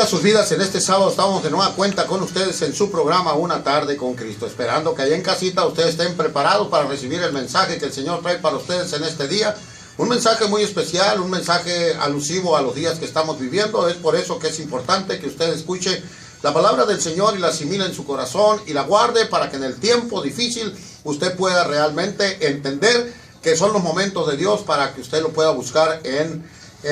bendiga sus vidas. En este sábado estamos de nueva cuenta con ustedes en su programa Una Tarde con Cristo, esperando que allá en casita ustedes estén preparados para recibir el mensaje que el Señor trae para ustedes en este día. Un mensaje muy especial, un mensaje alusivo a los días que estamos viviendo. Es por eso que es importante que usted escuche la palabra del Señor y la asimile en su corazón y la guarde para que en el tiempo difícil usted pueda realmente entender que son los momentos de Dios para que usted lo pueda buscar en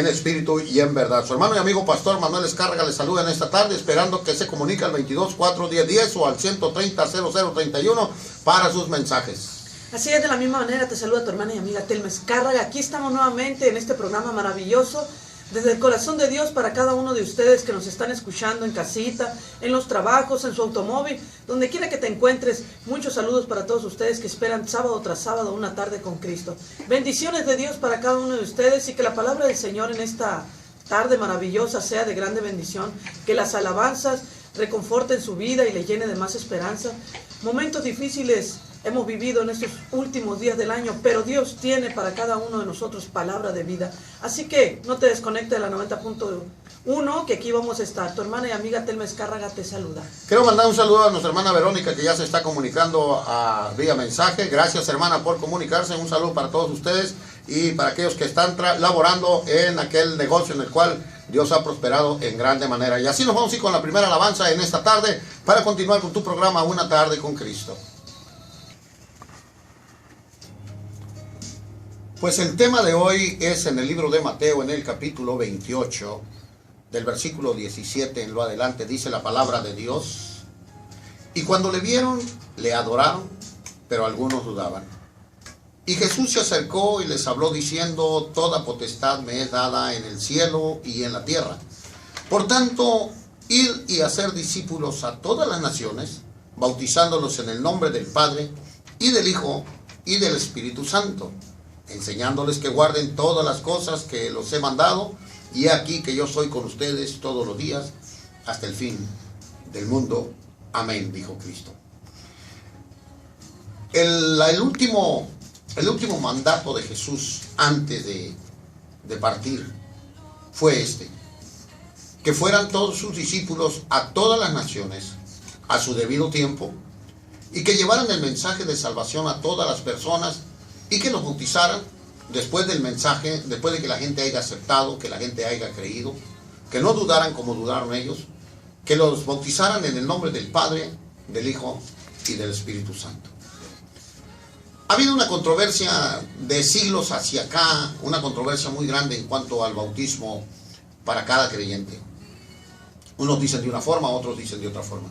espíritu y en verdad. Su hermano y amigo Pastor Manuel Escárraga le saluda en esta tarde, esperando que se comunique al 22-4-10-10 o al 130-0031 para sus mensajes. Así es, de la misma manera te saluda tu hermana y amiga Telma Escárraga. Aquí estamos nuevamente en este programa maravilloso, desde el corazón de Dios para cada uno de ustedes que nos están escuchando en casita, en los trabajos, en su automóvil, donde quiera que te encuentres. Muchos saludos para todos ustedes que esperan sábado tras sábado una tarde con Cristo. Bendiciones de Dios para cada uno de ustedes y que la palabra del Señor en esta tarde maravillosa sea de grande bendición, que las alabanzas reconforten su vida y le llene de más esperanza. Momentos difíciles hemos vivido en estos últimos días del año, pero Dios tiene para cada uno de nosotros palabra de vida. Así que no te desconectes de la 90.1, que aquí vamos a estar. Tu hermana y amiga Telma Escárraga te saluda. Quiero mandar un saludo a nuestra hermana Verónica, que ya se está comunicando vía mensaje. Gracias, hermana, por comunicarse. Un saludo para todos ustedes y para aquellos que están laborando en aquel negocio en el cual Dios ha prosperado en grande manera. Y así nos vamos a ir con la primera alabanza en esta tarde para continuar con tu programa Una Tarde con Cristo. Pues el tema de hoy es en el libro de Mateo, en el capítulo 28, del versículo 17 en lo adelante, dice la palabra de Dios. Y cuando le vieron, le adoraron, pero algunos dudaban. Y Jesús se acercó y les habló diciendo: toda potestad me es dada en el cielo y en la tierra. Por tanto, id y hacer discípulos a todas las naciones, bautizándolos en el nombre del Padre, y del Hijo, y del Espíritu Santo, enseñándoles que guarden todas las cosas que los he mandado, y he aquí que yo soy con ustedes todos los días, hasta el fin del mundo. Amén, dijo Cristo. El último mandato de Jesús antes de partir fue este: que fueran todos sus discípulos a todas las naciones, a su debido tiempo, y que llevaran el mensaje de salvación a todas las personas, y que los bautizaran después del mensaje, después de que la gente haya aceptado, que la gente haya creído, que no dudaran como dudaron ellos, que los bautizaran en el nombre del Padre, del Hijo y del Espíritu Santo. Ha habido una controversia de siglos hacia acá, una controversia muy grande en cuanto al bautismo para cada creyente. Unos dicen de una forma, otros dicen de otra forma.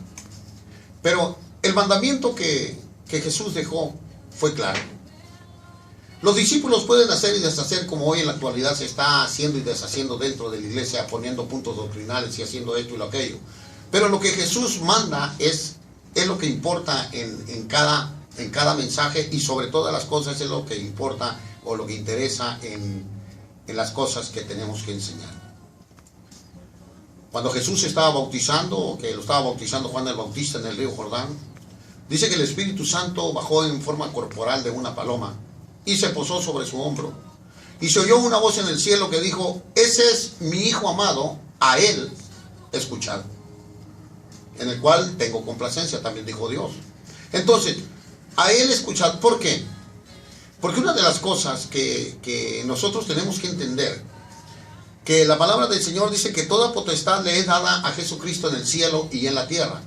Pero el mandamiento que Jesús dejó fue claro. Los discípulos pueden hacer y deshacer como hoy en la actualidad se está haciendo y deshaciendo dentro de la iglesia, poniendo puntos doctrinales y haciendo esto y lo aquello. Pero lo que Jesús manda es lo que importa en cada mensaje, y sobre todas las cosas es lo que importa o lo que interesa en las cosas que tenemos que enseñar. Cuando Jesús estaba bautizando, o que lo estaba bautizando Juan el Bautista en el río Jordán, dice que el Espíritu Santo bajó en forma corporal de una paloma y se posó sobre su hombro. Y se oyó una voz en el cielo que dijo: ese es mi Hijo amado, a él escuchad, en el cual tengo complacencia, también dijo Dios. Entonces, a él escuchad. ¿Por qué? Porque una de las cosas que nosotros tenemos que entender, que la palabra del Señor dice que toda potestad le es dada a Jesucristo en el cielo y en la tierra.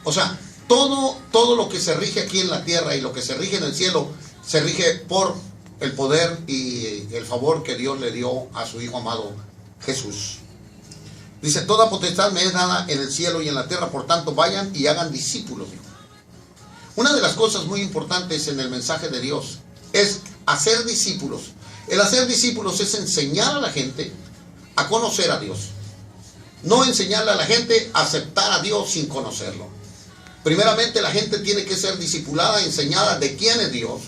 O sea, todo lo que se rige aquí en la tierra y lo que se rige en el cielo se rige por el poder y el favor que Dios le dio a su Hijo amado Jesús. Dice: toda potestad me es dada en el cielo y en la tierra, por tanto vayan y hagan discípulos. Una de las cosas muy importantes en el mensaje de Dios es hacer discípulos. El hacer discípulos es enseñar a la gente a conocer a Dios. No enseñarle a la gente a aceptar a Dios sin conocerlo. Primeramente la gente tiene que ser discipulada, enseñada de quién es Dios.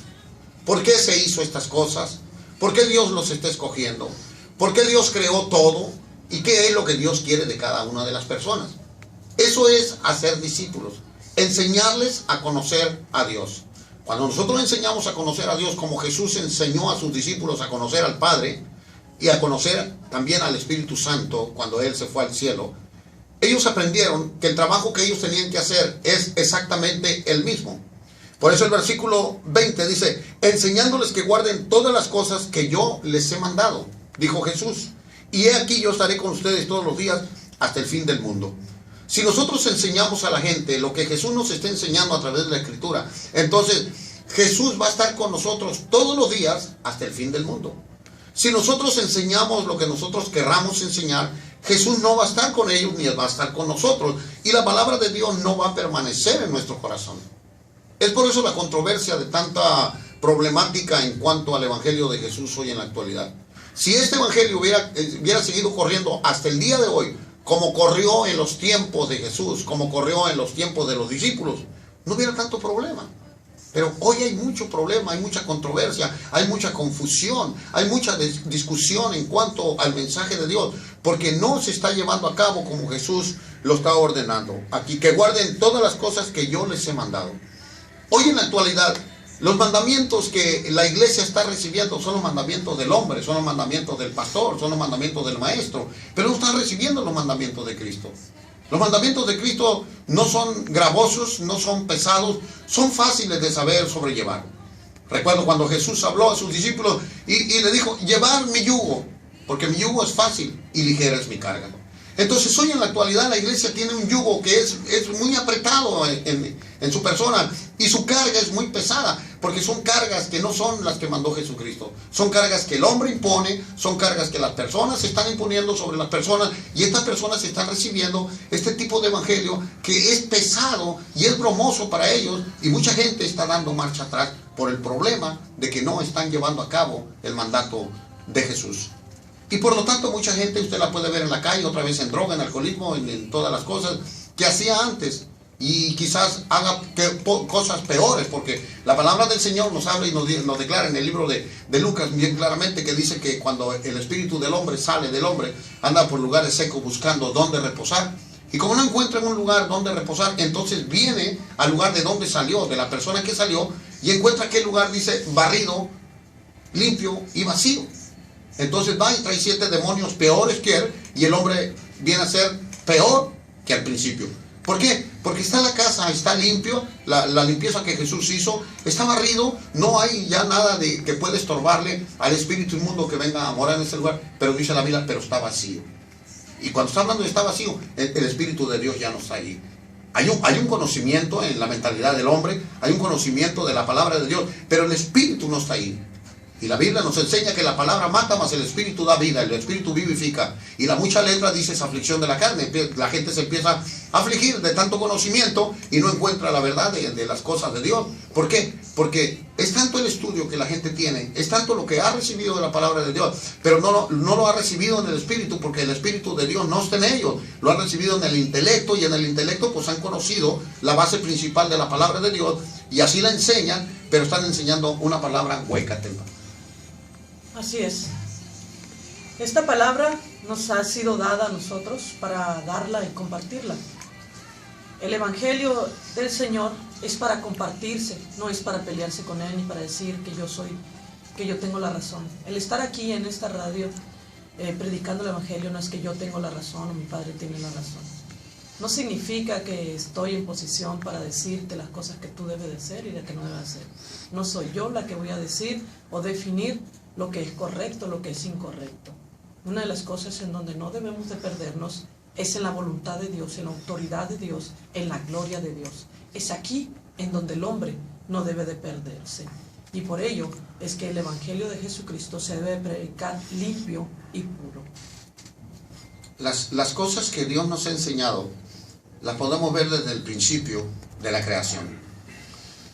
¿Por qué se hizo estas cosas? ¿Por qué Dios los está escogiendo? ¿Por qué Dios creó todo? ¿Y qué es lo que Dios quiere de cada una de las personas? Eso es hacer discípulos. Enseñarles a conocer a Dios. Cuando nosotros enseñamos a conocer a Dios, como Jesús enseñó a sus discípulos a conocer al Padre y a conocer también al Espíritu Santo cuando Él se fue al cielo, ellos aprendieron que el trabajo que ellos tenían que hacer es exactamente el mismo. Por eso el versículo 20 dice, enseñándoles que guarden todas las cosas que yo les he mandado, dijo Jesús. Y he aquí yo estaré con ustedes todos los días hasta el fin del mundo. Si nosotros enseñamos a la gente lo que Jesús nos está enseñando a través de la Escritura, entonces Jesús va a estar con nosotros todos los días hasta el fin del mundo. Si nosotros enseñamos lo que nosotros querramos enseñar, Jesús no va a estar con ellos ni va a estar con nosotros. Y la palabra de Dios no va a permanecer en nuestro corazón. Es por eso la controversia de tanta problemática en cuanto al Evangelio de Jesús hoy en la actualidad. Si este Evangelio hubiera seguido corriendo hasta el día de hoy, como corrió en los tiempos de Jesús, como corrió en los tiempos de los discípulos, no hubiera tanto problema. Pero hoy hay mucho problema, hay mucha controversia, hay mucha confusión, hay mucha discusión en cuanto al mensaje de Dios, porque no se está llevando a cabo como Jesús lo está ordenando. Aquí, que guarden todas las cosas que yo les he mandado. Hoy en la actualidad, los mandamientos que la iglesia está recibiendo son los mandamientos del hombre, son los mandamientos del pastor, son los mandamientos del maestro, pero no están recibiendo los mandamientos de Cristo. Los mandamientos de Cristo no son gravosos, no son pesados, son fáciles de saber sobrellevar. Recuerdo cuando Jesús habló a sus discípulos y le dijo, llevar mi yugo, porque mi yugo es fácil y ligera es mi carga. Entonces hoy en la actualidad la iglesia tiene un yugo que es muy apretado en su persona y su carga es muy pesada, porque son cargas que no son las que mandó Jesucristo. Son cargas que el hombre impone, son cargas que las personas se están imponiendo sobre las personas y estas personas están recibiendo este tipo de evangelio que es pesado y es bromoso para ellos y mucha gente está dando marcha atrás por el problema de que no están llevando a cabo el mandato de Jesús. Y por lo tanto mucha gente usted la puede ver en la calle, otra vez en droga, en alcoholismo, en todas las cosas que hacía antes. Y quizás haga cosas peores, porque la palabra del Señor nos habla y nos declara en el libro de Lucas bien claramente que dice que cuando el espíritu del hombre sale del hombre, anda por lugares secos buscando dónde reposar. Y como no encuentra un lugar donde reposar, entonces viene al lugar de donde salió, de la persona que salió, y encuentra que el lugar dice barrido, limpio y vacío. Entonces va y trae 7 demonios peores que él, y el hombre viene a ser peor que al principio. ¿Por qué? Porque está la casa, está limpio, la limpieza que Jesús hizo, está barrido, no hay ya nada que puede estorbarle al espíritu inmundo que venga a morar en ese lugar, pero dice la Biblia, pero está vacío. Y cuando está hablando de está vacío, el espíritu de Dios ya no está ahí. Hay un conocimiento en la mentalidad del hombre, hay un conocimiento de la palabra de Dios, pero el espíritu no está ahí. Y la Biblia nos enseña que la palabra mata, mas el espíritu da vida, el espíritu vivifica. Y la mucha letra dice es aflicción de la carne. La gente se empieza a afligir de tanto conocimiento y no encuentra la verdad de las cosas de Dios. ¿Por qué? Porque es tanto el estudio que la gente tiene, es tanto lo que ha recibido de la palabra de Dios, pero no lo ha recibido en el espíritu, porque el espíritu de Dios no está en ellos. Lo han recibido en el intelecto, y en el intelecto pues han conocido la base principal de la palabra de Dios y así la enseñan, pero están enseñando una palabra hueca. Así es. Esta palabra nos ha sido dada a nosotros para darla y compartirla. El Evangelio del Señor es para compartirse, no es para pelearse con Él ni para decir que yo tengo la razón. El estar aquí en esta radio predicando el Evangelio no es que yo tengo la razón o mi Padre tiene la razón. No significa que estoy en posición para decirte las cosas que tú debes de hacer y las que no debes hacer. No soy yo la que voy a decir o definir lo que es correcto, lo que es incorrecto. Una de las cosas en donde no debemos de perdernos es en la voluntad de Dios, en la autoridad de Dios, en la gloria de Dios. Es aquí en donde el hombre no debe de perderse. Y por ello es que el Evangelio de Jesucristo se debe predicar limpio y puro. Las cosas que Dios nos ha enseñado las podemos ver desde el principio de la creación.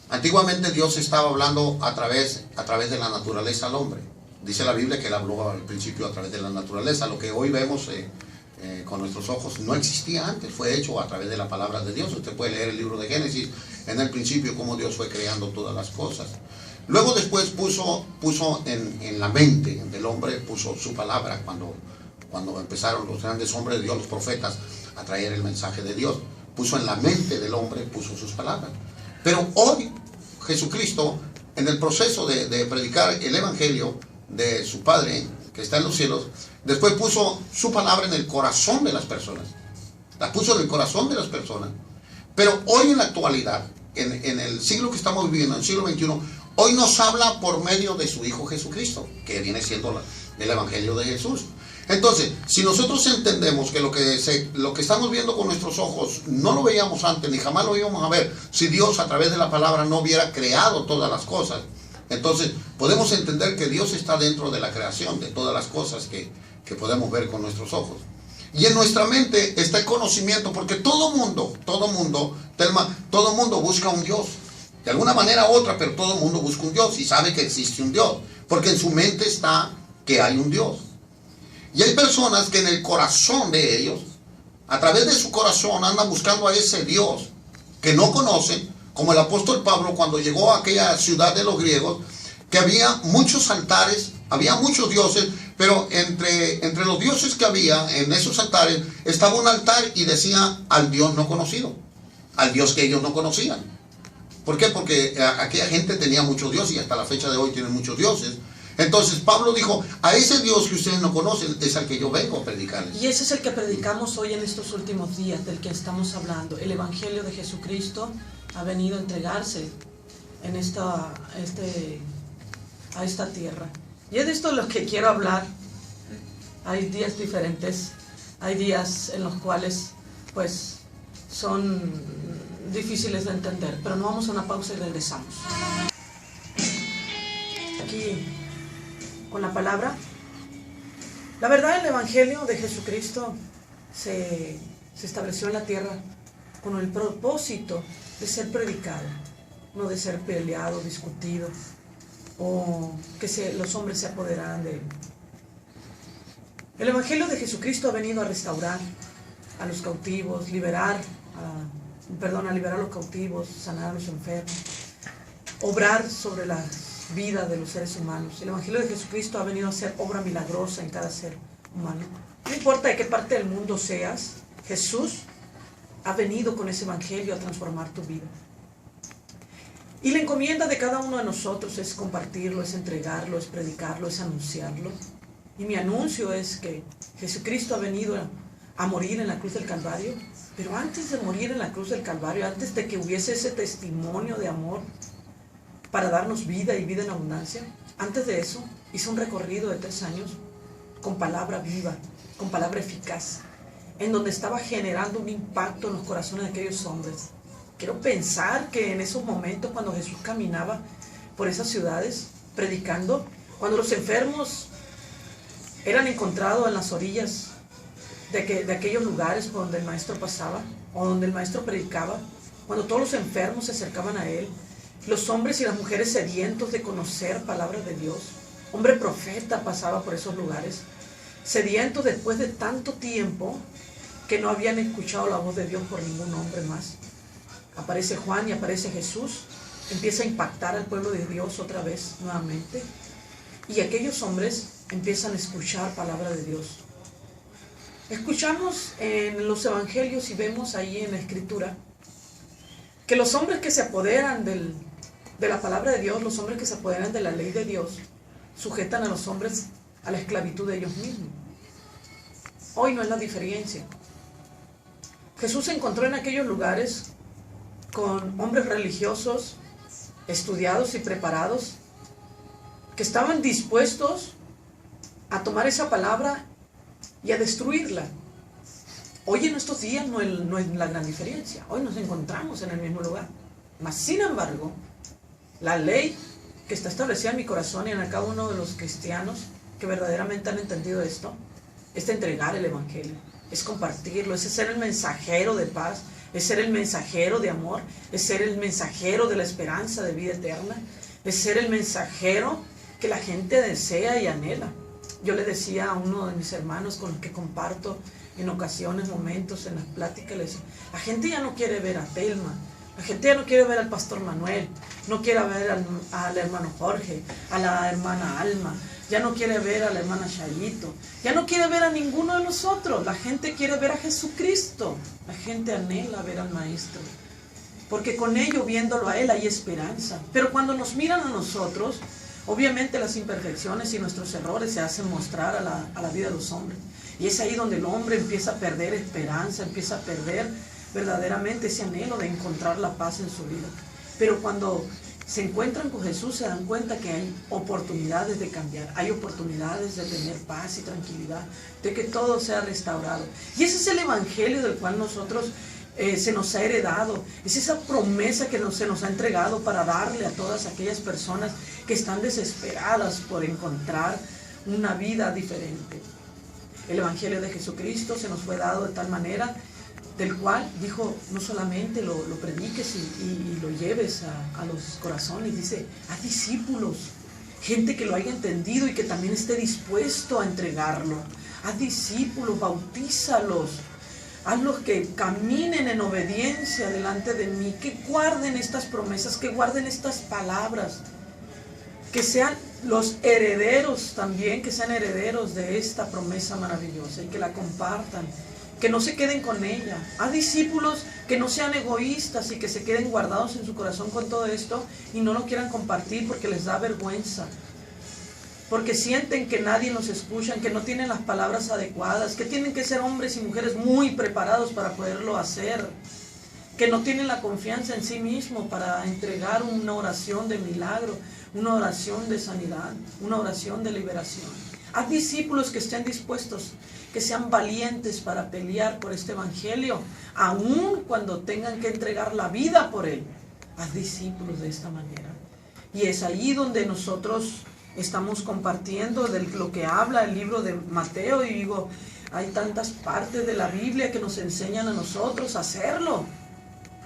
Antiguamente Dios estaba hablando a través de la naturaleza al hombre. Dice la Biblia que Él habló al principio a través de la naturaleza. Lo que hoy vemos con nuestros ojos no existía antes, fue hecho a través de la palabra de Dios. Usted puede leer el libro de Génesis, en el principio cómo Dios fue creando todas las cosas. Luego después puso en la mente del hombre, puso su palabra cuando empezaron los grandes hombres de Dios, los profetas, a traer el mensaje de Dios. Puso en la mente del hombre, puso sus palabras. Pero hoy Jesucristo, en el proceso de predicar el Evangelio de su Padre que está en los cielos, después puso su palabra en el corazón de las personas. las puso en el corazón de las personas. Pero hoy en la actualidad, en el siglo que estamos viviendo, en el siglo XXI, hoy nos habla por medio de su Hijo Jesucristo, que viene siendo el Evangelio de Jesús. Entonces, si nosotros entendemos que lo que estamos viendo con nuestros ojos no lo veíamos antes, ni jamás lo íbamos a ver, si Dios a través de la palabra no hubiera creado todas las cosas, entonces podemos entender que Dios está dentro de la creación, de todas las cosas que podemos ver con nuestros ojos. Y en nuestra mente está el conocimiento, porque todo mundo, Telma, todo mundo busca un Dios. De alguna manera u otra, pero todo mundo busca un Dios y sabe que existe un Dios. Porque en su mente está que hay un Dios. Y hay personas que en el corazón de ellos, a través de su corazón, andan buscando a ese Dios que no conocen, como el apóstol Pablo cuando llegó a aquella ciudad de los griegos, que había muchos altares, había muchos dioses, pero entre los dioses que había en esos altares estaba un altar y decía al Dios no conocido, al Dios que ellos no conocían. ¿Por qué? Porque aquella gente tenía muchos dioses y hasta la fecha de hoy tienen muchos dioses. Entonces Pablo dijo, a ese Dios que ustedes no conocen es al que yo vengo a predicarles. Y ese es el que predicamos hoy en estos últimos días, del que estamos hablando. El Evangelio de Jesucristo ha venido a entregarse en a esta tierra. Y es de esto lo que quiero hablar. Hay días diferentes, hay días en los cuales pues son difíciles de entender, pero no, vamos a una pausa y regresamos. Aquí con la palabra. La verdad, el Evangelio de Jesucristo se estableció en la tierra con el propósito de ser predicado, no de ser peleado, discutido, o que los hombres se apoderaran de él. El Evangelio de Jesucristo ha venido a restaurar a los cautivos, a liberar a los cautivos, sanar a los enfermos, obrar sobre la vida de los seres humanos. El Evangelio de Jesucristo ha venido a hacer obra milagrosa en cada ser humano. No importa de qué parte del mundo seas, Jesús ha venido con ese Evangelio a transformar tu vida. Y la encomienda de cada uno de nosotros es compartirlo, es entregarlo, es predicarlo, es anunciarlo. Y mi anuncio es que Jesucristo ha venido a morir en la cruz del Calvario, pero antes de morir en la cruz del Calvario, antes de que hubiese ese testimonio de amor para darnos vida y vida en abundancia, antes de eso hizo un recorrido de 3 años con palabra viva, con palabra eficaz, en donde estaba generando un impacto en los corazones de aquellos hombres. Quiero pensar que en esos momentos cuando Jesús caminaba por esas ciudades predicando, cuando los enfermos eran encontrados en las orillas de aquellos lugares por donde el maestro pasaba o donde el maestro predicaba, cuando todos los enfermos se acercaban a él, los hombres y las mujeres sedientos de conocer palabras de Dios, hombre profeta pasaba por esos lugares, sedientos después de tanto tiempo que no habían escuchado la voz de Dios por ningún hombre más. Aparece Juan y aparece Jesús, empieza a impactar al pueblo de Dios otra vez, nuevamente, y aquellos hombres empiezan a escuchar palabra de Dios. Escuchamos en los evangelios y vemos ahí en la escritura que los hombres que se apoderan de la palabra de Dios, los hombres que se apoderan de la ley de Dios, sujetan a los hombres a la esclavitud de ellos mismos. Hoy no es la diferencia. Jesús se encontró en aquellos lugares con hombres religiosos, estudiados y preparados, que estaban dispuestos a tomar esa palabra y a destruirla. Hoy en estos días no es la gran diferencia. Hoy nos encontramos en el mismo lugar. Mas, sin embargo, la ley que está establecida en mi corazón y en cada uno de los cristianos que verdaderamente han entendido esto, es de entregar el Evangelio, es compartirlo, es ser el mensajero de paz, es ser el mensajero de amor, es ser el mensajero de la esperanza de vida eterna, es ser el mensajero que la gente desea y anhela. Yo le decía a uno de mis hermanos con los que comparto en ocasiones, momentos en las pláticas, le decía, la gente ya no quiere ver a Telma, la gente ya no quiere ver al pastor Manuel, no quiere ver al hermano Jorge, a la hermana Alma, ya no quiere ver a la hermana Chayito, ya no quiere ver a ninguno de nosotros. La gente quiere ver a Jesucristo, la gente anhela ver al Maestro, porque con ello, viéndolo a Él, hay esperanza. Pero cuando nos miran a nosotros, obviamente las imperfecciones y nuestros errores se hacen mostrar a la vida de los hombres. Y es ahí donde el hombre empieza a perder esperanza, empieza a perder verdaderamente ese anhelo de encontrar la paz en su vida. Pero cuando se encuentran con Jesús se dan cuenta que hay oportunidades de cambiar, hay oportunidades de tener paz y tranquilidad, de que todo sea restaurado. Y ese es el evangelio del cual nosotros se nos ha heredado, es esa promesa que se nos ha entregado para darle a todas aquellas personas que están desesperadas por encontrar una vida diferente. El evangelio de Jesucristo se nos fue dado de tal manera del cual dijo, no solamente lo prediques y lo lleves a los corazones, dice, a discípulos, gente que lo haya entendido y que también esté dispuesto a entregarlo. A discípulos, bautízalos, hazlos que caminen en obediencia delante de mí, que guarden estas promesas, que guarden estas palabras, que sean los herederos también, que sean herederos de esta promesa maravillosa y que la compartan, que no se queden con ella. A discípulos que no sean egoístas y que se queden guardados en su corazón con todo esto y no lo quieran compartir porque les da vergüenza, porque sienten que nadie los escucha, que no tienen las palabras adecuadas, que tienen que ser hombres y mujeres muy preparados para poderlo hacer, que no tienen la confianza en sí mismo para entregar una oración de milagro, una oración de sanidad, una oración de liberación. Haz discípulos que estén dispuestos, que sean valientes para pelear por este evangelio, aun cuando tengan que entregar la vida por él. Haz discípulos de esta manera. Y es ahí donde nosotros estamos compartiendo de lo que habla el libro de Mateo, y digo, hay tantas partes de la Biblia que nos enseñan a nosotros a hacerlo,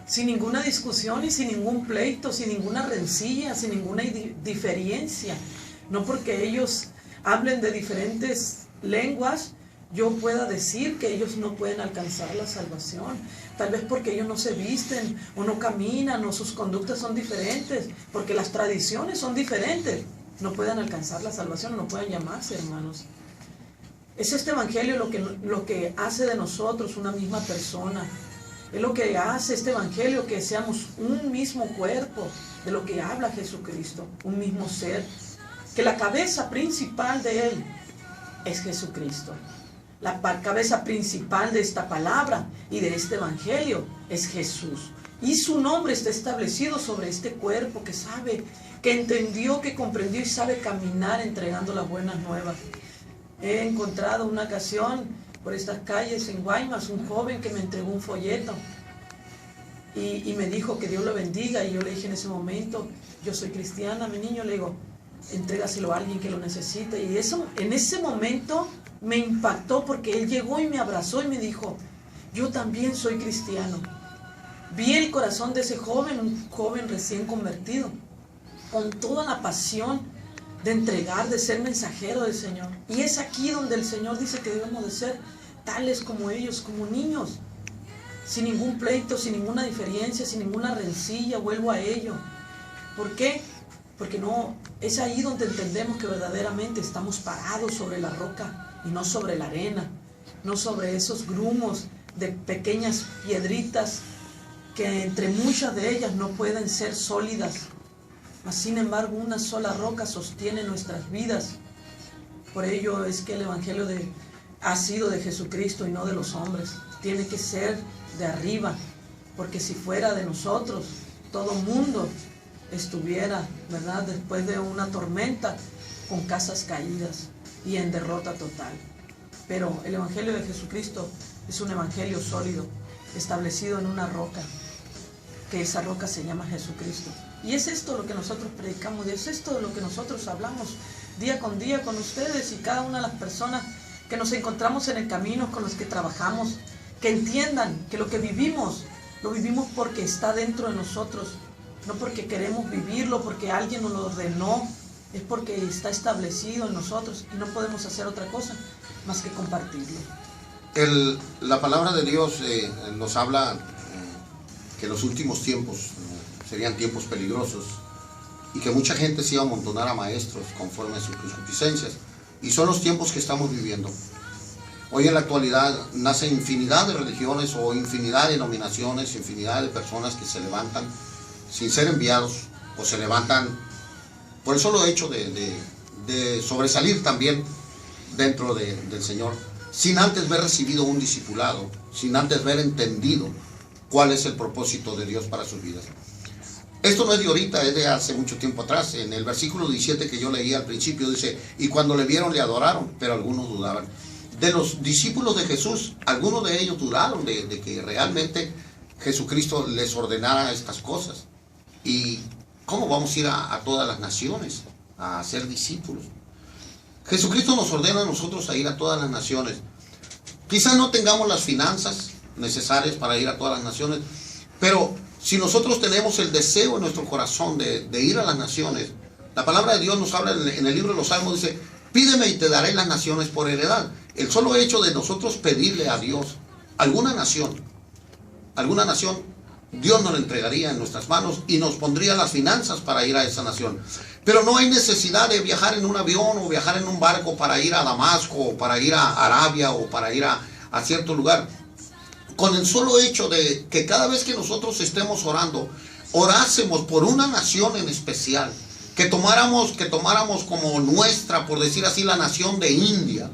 sin ninguna discusión y sin ningún pleito, sin ninguna rencilla, sin ninguna diferencia. No porque ellos hablen de diferentes lenguas, yo pueda decir que ellos no pueden alcanzar la salvación. Tal vez porque ellos no se visten o no caminan o sus conductas son diferentes, porque las tradiciones son diferentes, no puedan alcanzar la salvación o no puedan llamarse hermanos. Es este evangelio lo que hace de nosotros una misma persona. Es lo que hace este evangelio que seamos un mismo cuerpo, de lo que habla Jesucristo, un mismo ser, que la cabeza principal de él es Jesucristo. La cabeza principal de esta palabra y de este evangelio es Jesús. Y su nombre está establecido sobre este cuerpo que sabe, que entendió, que comprendió y sabe caminar entregando las buenas nuevas. He encontrado una ocasión por estas calles en Guaymas un joven que me entregó un folleto y me dijo que Dios lo bendiga, y yo le dije en ese momento, yo soy cristiana, mi niño, le digo, entrégaselo a alguien que lo necesite. Y eso en ese momento me impactó, porque él llegó y me abrazó y me dijo, yo también soy cristiano. Vi el corazón de ese joven, un joven recién convertido, con toda la pasión de entregar, de ser mensajero del Señor. Y es aquí donde el Señor dice que debemos de ser tales como ellos, como niños, sin ningún pleito, sin ninguna diferencia, sin ninguna rencilla. Vuelvo a ello. ¿Por qué? Porque no, es ahí donde entendemos que verdaderamente estamos parados sobre la roca y no sobre la arena, no sobre esos grumos de pequeñas piedritas que entre muchas de ellas no pueden ser sólidas. Mas sin embargo, una sola roca sostiene nuestras vidas. Por ello es que el evangelio ha sido de Jesucristo y no de los hombres. Tiene que ser de arriba, porque si fuera de nosotros, todo mundo estuviera, ¿verdad?, después de una tormenta, con casas caídas y en derrota total. Pero el evangelio de Jesucristo es un evangelio sólido, establecido en una roca, que esa roca se llama Jesucristo. Y es esto lo que nosotros predicamos, y es esto lo que nosotros hablamos día con día con ustedes y cada una de las personas que nos encontramos en el camino, con los que trabajamos, que entiendan que lo que vivimos, lo vivimos porque está dentro de nosotros, no porque queremos vivirlo, porque alguien nos lo ordenó, es porque está establecido en nosotros y no podemos hacer otra cosa más que compartirlo. La palabra de Dios nos habla que los últimos tiempos serían tiempos peligrosos y que mucha gente se iba a amontonar a maestros conforme a sus concupiscencias, y son los tiempos que estamos viviendo. Hoy en la actualidad nace infinidad de religiones o infinidad de denominaciones, infinidad de personas que se levantan sin ser enviados, o se levantan por el solo hecho de sobresalir también dentro del Señor, sin antes haber recibido un discipulado, sin antes haber entendido cuál es el propósito de Dios para sus vidas. Esto no es de ahorita, es de hace mucho tiempo atrás. En el versículo 17 que yo leí al principio dice, y cuando le vieron le adoraron, pero algunos dudaban. De los discípulos de Jesús, algunos de ellos dudaron de que realmente Jesucristo les ordenara estas cosas. ¿Y cómo vamos a ir a todas las naciones a ser discípulos? Jesucristo nos ordena a nosotros a ir a todas las naciones. Quizás no tengamos las finanzas necesarias para ir a todas las naciones, pero si nosotros tenemos el deseo en nuestro corazón de ir a las naciones, la palabra de Dios nos habla en el libro de los Salmos, dice, pídeme y te daré las naciones por heredad. El solo hecho de nosotros pedirle a Dios alguna nación, Dios nos la entregaría en nuestras manos y nos pondría las finanzas para ir a esa nación. Pero no hay necesidad de viajar en un avión o viajar en un barco para ir a Damasco o para ir a Arabia o para ir a cierto lugar. Con el solo hecho de que cada vez que nosotros estemos orando, orásemos por una nación en especial, que tomáramos como nuestra, por decir así, la nación de India,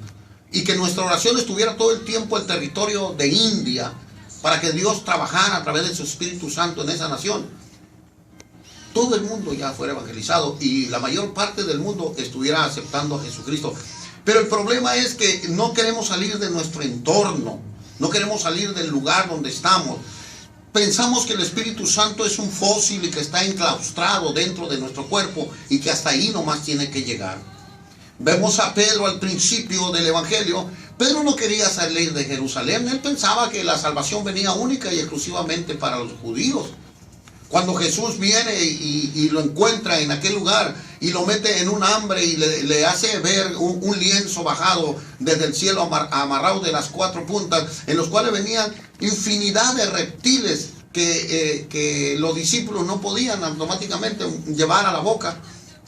y que nuestra oración estuviera todo el tiempo el territorio de India, para que Dios trabajara a través de su Espíritu Santo en esa nación, todo el mundo ya fuera evangelizado y la mayor parte del mundo estuviera aceptando a Jesucristo. Pero el problema es que no queremos salir de nuestro entorno, no queremos salir del lugar donde estamos. Pensamos que el Espíritu Santo es un fósil y que está enclaustrado dentro de nuestro cuerpo y que hasta ahí nomás tiene que llegar. Vemos a Pedro al principio del Evangelio. Pedro no quería salir de Jerusalén. Él pensaba que la salvación venía única y exclusivamente para los judíos. Cuando Jesús viene y lo encuentra en aquel lugar y lo mete en un hambre y le hace ver un lienzo bajado desde el cielo amarrado de las 4 puntas, en los cuales venían infinidad de reptiles que los discípulos no podían automáticamente llevar a la boca,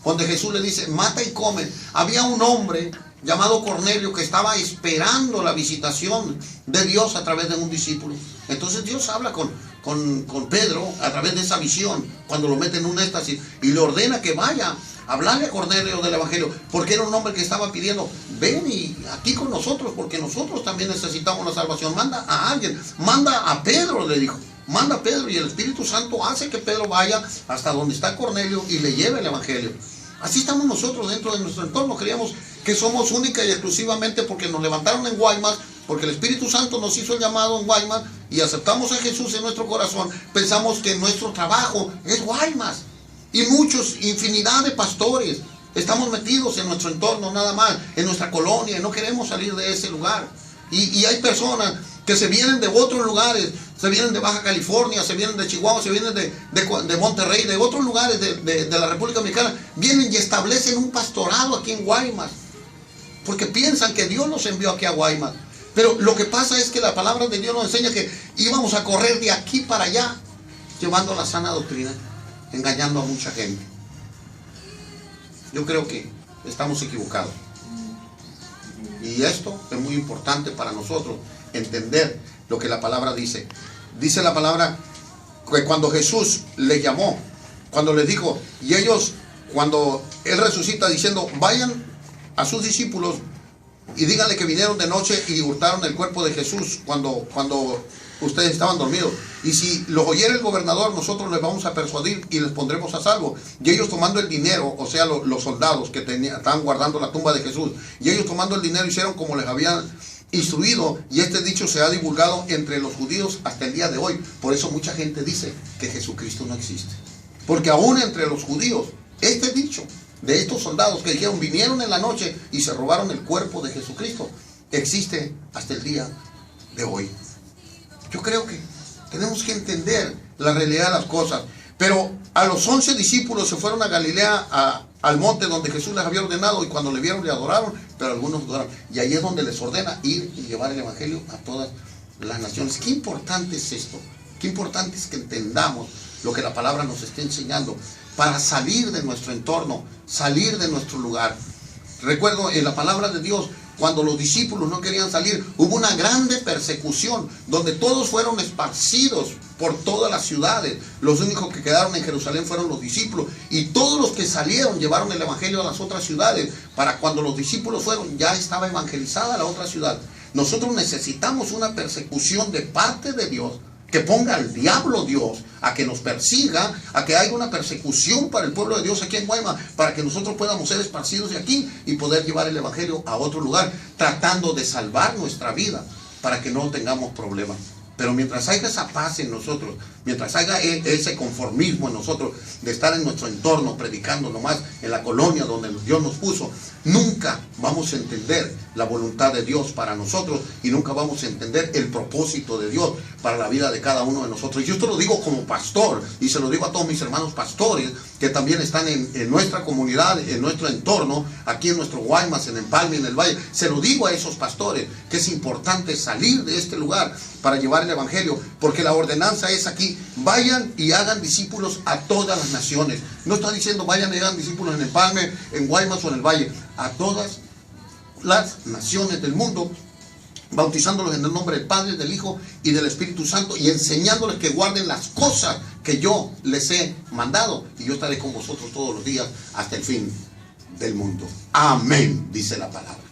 donde Jesús le dice, mata y come. Había un hombre llamado Cornelio que estaba esperando la visitación de Dios a través de un discípulo. Entonces Dios habla con Pedro a través de esa visión, cuando lo mete en un éxtasis y le ordena que vaya a hablarle a Cornelio del Evangelio, porque era un hombre que estaba pidiendo, ven y aquí con nosotros, porque nosotros también necesitamos la salvación. Manda a alguien, manda a Pedro, le dijo. Manda a Pedro, y el Espíritu Santo hace que Pedro vaya hasta donde está Cornelio y le lleve el Evangelio. Así estamos nosotros dentro de nuestro entorno. Creíamos que somos única y exclusivamente porque nos levantaron en Guaymas, porque el Espíritu Santo nos hizo el llamado en Guaymas y aceptamos a Jesús en nuestro corazón. Pensamos que nuestro trabajo es Guaymas. Y muchos, infinidad de pastores, estamos metidos en nuestro entorno nada más, en nuestra colonia, y no queremos salir de ese lugar. Y hay personas que se vienen de otros lugares, se vienen de Baja California, se vienen de Chihuahua, se vienen de Monterrey, de otros lugares de la República Mexicana, vienen y establecen un pastorado aquí en Guaymas, porque piensan que Dios los envió aquí a Guaymas. Pero lo que pasa es que la palabra de Dios nos enseña que íbamos a correr de aquí para allá, llevando la sana doctrina, engañando a mucha gente. Yo creo que estamos equivocados. Y esto es muy importante para nosotros, entender lo que la palabra dice. Dice la palabra que cuando Jesús les llamó, cuando les dijo, y ellos, cuando Él resucita diciendo, vayan a sus discípulos y díganle que vinieron de noche y hurtaron el cuerpo de Jesús cuando ustedes estaban dormidos. Y si los oyera el gobernador, nosotros les vamos a persuadir y les pondremos a salvo. Y ellos tomando el dinero, o sea, los soldados que estaban guardando la tumba de Jesús, y ellos tomando el dinero hicieron como les habían instruido, y este dicho se ha divulgado entre los judíos hasta el día de hoy. Por eso mucha gente dice que Jesucristo no existe, porque aún entre los judíos este dicho de estos soldados que dijeron vinieron en la noche y se robaron el cuerpo de Jesucristo existe hasta el día de hoy. Yo creo que tenemos que entender la realidad de las cosas. Pero a los 11 discípulos se fueron a Galilea, al monte donde Jesús les había ordenado, y cuando le vieron le adoraron, pero algunos adoraron. Y ahí es donde les ordena ir y llevar el Evangelio a todas las naciones. Qué importante es esto. Qué importante es que entendamos lo que la palabra nos está enseñando para salir de nuestro entorno, salir de nuestro lugar. Recuerdo en la palabra de Dios, cuando los discípulos no querían salir, hubo una grande persecución, donde todos fueron esparcidos por todas las ciudades. Los únicos que quedaron en Jerusalén fueron los discípulos, y todos los que salieron llevaron el Evangelio a las otras ciudades, para cuando los discípulos fueron, ya estaba evangelizada la otra ciudad. Nosotros necesitamos una persecución de parte de Dios, que ponga al diablo Dios a que nos persiga, a que haya una persecución para el pueblo de Dios aquí en Guaymas, para que nosotros podamos ser esparcidos de aquí y poder llevar el evangelio a otro lugar, tratando de salvar nuestra vida para que no tengamos problemas. Pero mientras haya esa paz en nosotros, mientras haya ese conformismo en nosotros, de estar en nuestro entorno predicando nomás en la colonia donde Dios nos puso, nunca vamos a entender la voluntad de Dios para nosotros y nunca vamos a entender el propósito de Dios para la vida de cada uno de nosotros. Y yo esto lo digo como pastor y se lo digo a todos mis hermanos pastores que también están en nuestra comunidad, en nuestro entorno, aquí en nuestro Guaymas, en Empalme, en el Valle. Se lo digo a esos pastores que es importante salir de este lugar para llevar el evangelio, porque la ordenanza es aquí: vayan y hagan discípulos a todas las naciones. No está diciendo vayan y hagan discípulos en Empalme, en Guaymas o en el Valle, a todas las naciones del mundo, bautizándolos en el nombre del Padre, del Hijo y del Espíritu Santo, y enseñándoles que guarden las cosas que yo les he mandado, y yo estaré con vosotros todos los días hasta el fin del mundo. Amén, dice la palabra.